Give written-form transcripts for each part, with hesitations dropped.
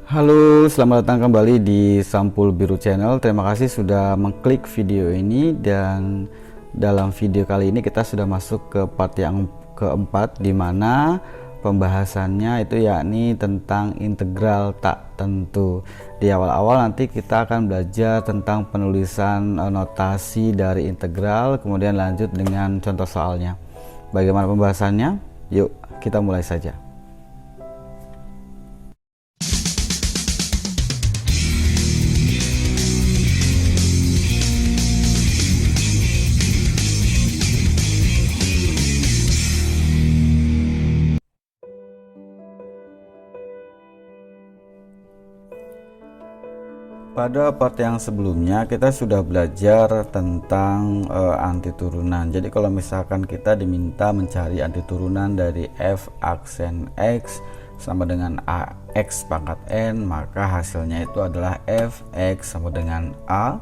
Halo, selamat datang kembali di Sampul Biru Channel. Terima kasih sudah mengklik video ini, dan dalam video kali ini kita sudah masuk ke part yang keempat, di mana pembahasannya itu yakni tentang integral tak tentu. Di awal-awal nanti kita akan belajar tentang penulisan notasi dari integral, kemudian lanjut dengan contoh soalnya. Bagaimana pembahasannya? Yuk kita mulai saja. Pada part yang sebelumnya kita sudah belajar tentang antiturunan. Jadi kalau misalkan kita diminta mencari antiturunan dari f aksen x sama dengan ax pangkat n, maka hasilnya itu adalah fx sama dengan a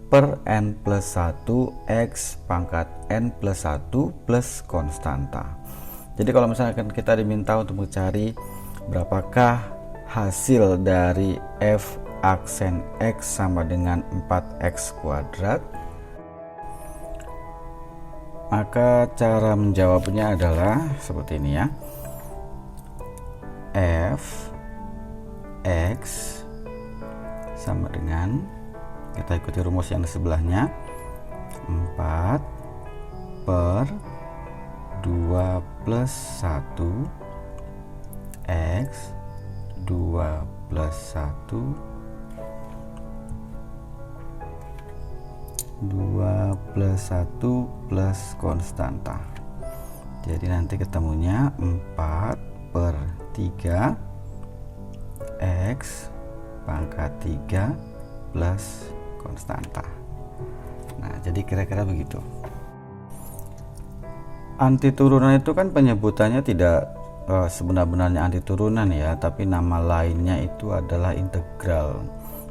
per n plus 1 x pangkat n plus 1 plus konstanta. Jadi kalau misalkan kita diminta untuk mencari berapakah hasil dari f aksen x sama dengan 4x kuadrat, maka cara menjawabnya adalah seperti ini ya. F x sama dengan, kita ikuti rumus yang di sebelahnya, 4 per 2 plus 1 x 2 plus 1 2 plus 1 plus konstanta. Jadi nanti ketemunya 4 per 3 x pangkat 3 plus konstanta. Nah, jadi kira-kira begitu. Antiturunan itu kan penyebutannya tidak sebenar-benarnya antiturunan ya, tapi nama lainnya itu adalah integral.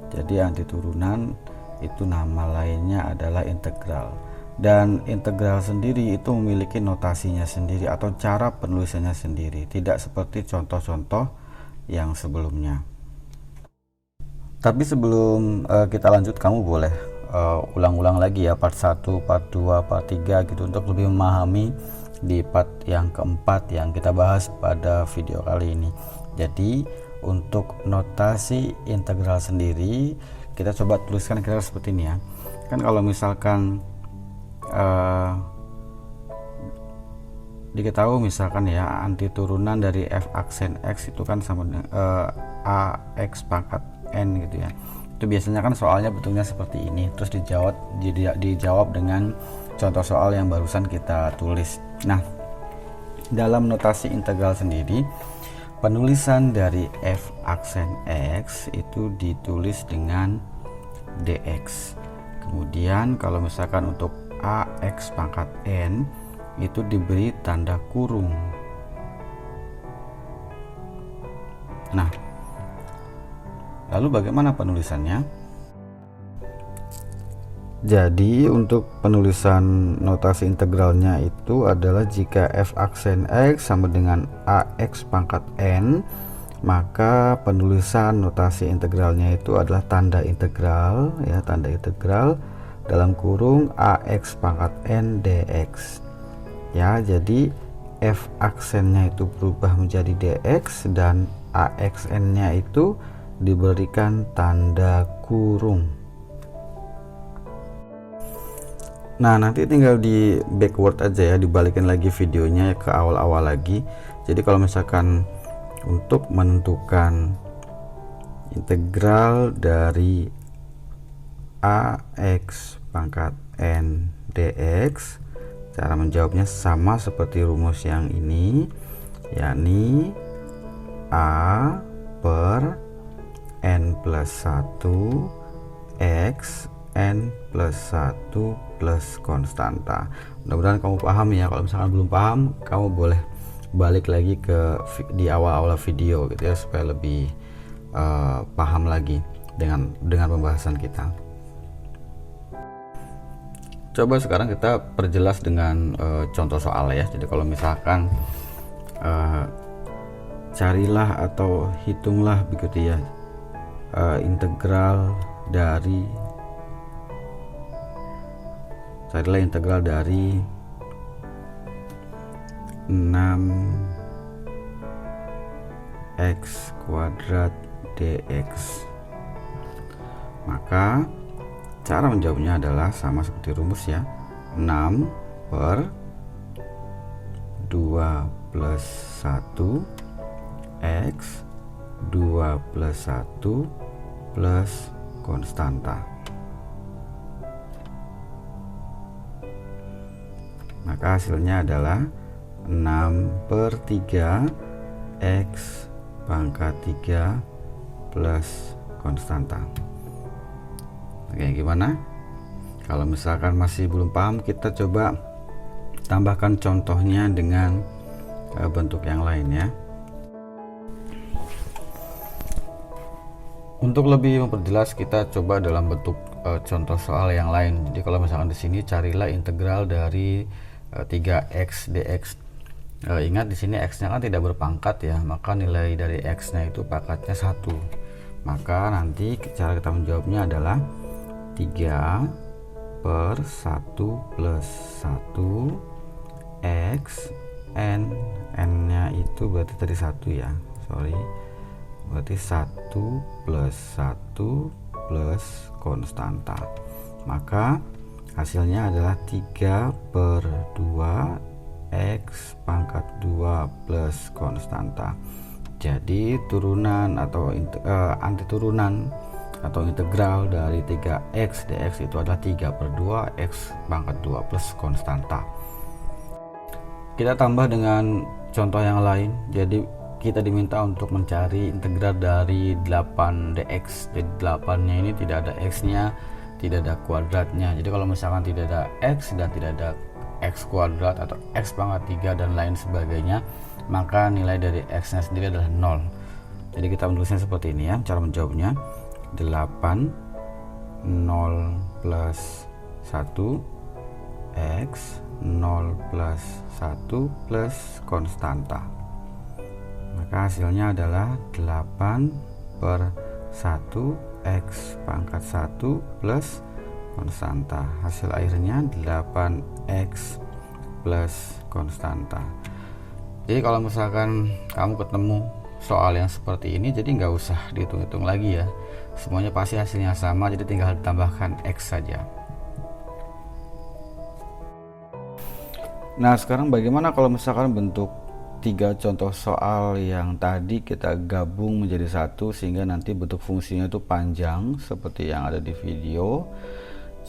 Jadi antiturunan itu nama lainnya adalah integral, dan integral sendiri itu memiliki notasinya sendiri atau cara penulisannya sendiri, tidak seperti contoh-contoh yang sebelumnya. Tapi sebelum kita lanjut, kamu boleh ulang-ulang lagi ya part 1, part 2, part 3 gitu, untuk lebih memahami di part yang keempat yang kita bahas pada video kali ini. Jadi untuk notasi integral sendiri kita coba tuliskan kira-kira seperti ini ya. Kan kalau misalkan diketahui misalkan ya, antiturunan dari f aksen x itu kan sama dengan ax pangkat n gitu ya. Itu biasanya kan soalnya bentuknya seperti ini, terus dijawab dengan contoh soal yang barusan kita tulis. Nah, dalam notasi integral sendiri, penulisan dari f aksen x itu ditulis dengan dx. Kemudian kalau misalkan untuk ax pangkat n itu diberi tanda kurung. Nah, lalu bagaimana penulisannya? Jadi untuk penulisan notasi integralnya itu adalah jika f aksen x sama dengan ax pangkat n, maka penulisan notasi integralnya itu adalah tanda integral ya, tanda integral dalam kurung ax pangkat n dx ya. Jadi f aksennya itu berubah menjadi dx dan axn nya itu diberikan tanda kurung. Nah, nanti tinggal di backward aja ya, dibalikin lagi videonya ke awal-awal lagi. Jadi kalau misalkan untuk menentukan integral dari ax pangkat n dx, cara menjawabnya sama seperti rumus yang ini, yakni a per n plus 1 x n plus 1 plus konstanta. Mudah-mudahan kamu paham ya. Kalau misalkan belum paham, kamu boleh balik lagi ke di awal-awal video gitu ya, supaya lebih paham lagi dengan pembahasan kita. Coba sekarang kita perjelas dengan contoh soal ya. Jadi kalau misalkan carilah atau hitunglah begitu ya integral dari carilah integral dari 6x kuadrat dx. Maka cara menjawabnya adalah sama seperti rumus ya, 6 per 2 plus 1 x 2 plus 1 plus konstanta. Maka hasilnya adalah 6 per 3 x pangkat 3 plus konstanta. Oke, gimana? Kalau misalkan masih belum paham, kita coba tambahkan contohnya dengan bentuk yang lain ya. Untuk lebih memperjelas, kita coba dalam bentuk contoh soal yang lain. Jadi kalau misalkan di sini carilah integral dari 3x dx. Ingat di sini x-nya kan tidak berpangkat ya, maka nilai dari x-nya itu pangkatnya 1. Maka nanti cara kita menjawabnya adalah 3 per 1 plus 1 x n nya itu berarti tadi 1 ya, sorry, berarti 1 plus 1 plus konstanta. Maka hasilnya adalah 3 per 2 x pangkat 2 plus konstanta. Jadi turunan atau antiturunan atau integral dari 3x dx itu adalah 3 per 2 x pangkat 2 plus konstanta. Kita tambah dengan contoh yang lain. Jadi kita diminta untuk mencari integral dari 8 dx. Jadi 8 nya ini tidak ada x nya, tidak ada kuadratnya. Jadi kalau misalkan tidak ada x dan tidak ada x kuadrat atau x pangkat 3 dan lain sebagainya, maka nilai dari x nya sendiri adalah 0. Jadi kita menulisnya seperti ini ya, cara menjawabnya 8 0 plus 1 x 0 plus 1 plus konstanta. Maka hasilnya adalah 8 per 1 x pangkat 1 plus konstanta. Hasil akhirnya 8x plus konstanta. Jadi kalau misalkan kamu ketemu soal yang seperti ini, jadi nggak usah dihitung-hitung lagi ya, semuanya pasti hasilnya sama, jadi tinggal ditambahkan x saja. Nah sekarang bagaimana kalau misalkan bentuk 3 contoh soal yang tadi kita gabung menjadi satu, sehingga nanti bentuk fungsinya itu panjang seperti yang ada di video.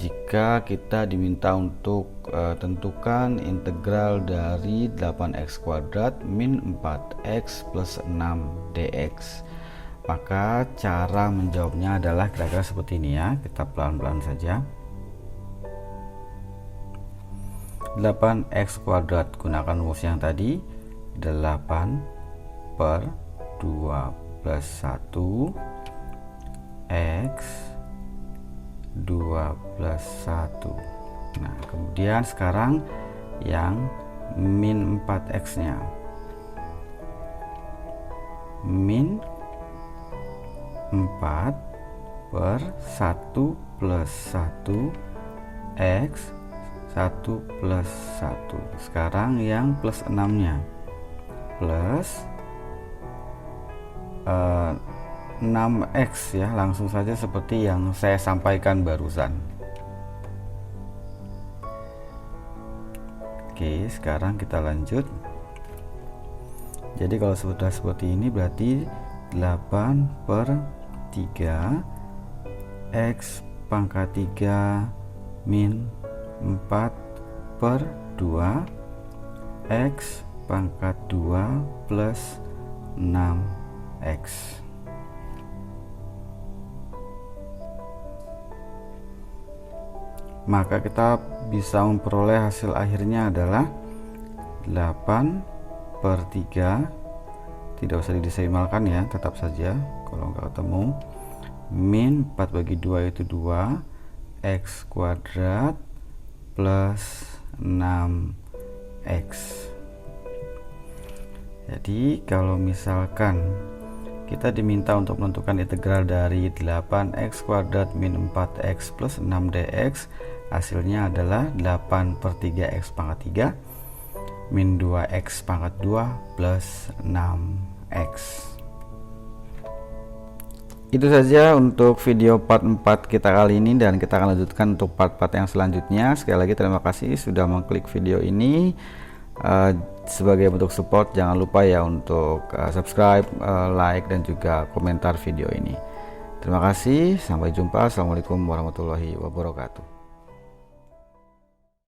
Jika kita diminta untuk tentukan integral dari 8x kuadrat min 4x plus 6 dx, maka cara menjawabnya adalah kira-kira seperti ini ya. Kita pelan-pelan saja. 8x kuadrat, gunakan rumus yang tadi, 8 per 2 plus 1 x 2 plus 1. Nah kemudian sekarang yang min 4x nya, min 4 per 1 plus 1 x 1 plus 1. Sekarang yang plus 6 nya, plus 6x ya, langsung saja seperti yang saya sampaikan barusan. Oke, sekarang kita lanjut. Jadi kalau sudah seperti ini berarti 8 per 3 x pangkat 3 min 4 per 2 x pangkat 2 plus 6x. Maka kita bisa memperoleh hasil akhirnya adalah 8 per 3, tidak usah didesimalkan ya, tetap saja kalau nggak ketemu, min 4 bagi 2 itu 2 x kuadrat plus 6x. Jadi kalau misalkan kita diminta untuk menentukan integral dari 8x kuadrat min 4x plus 6dx. Hasilnya adalah 8/3x pangkat 3 min 2x pangkat 2 plus 6x. Itu saja untuk video part 4 kita kali ini, dan kita akan lanjutkan untuk part-part yang selanjutnya. Sekali lagi terima kasih sudah mengklik video ini. Sebagai bentuk support, jangan lupa ya untuk subscribe, like, dan juga komentar video ini. Terima kasih, sampai jumpa. Assalamualaikum warahmatullahi wabarakatuh.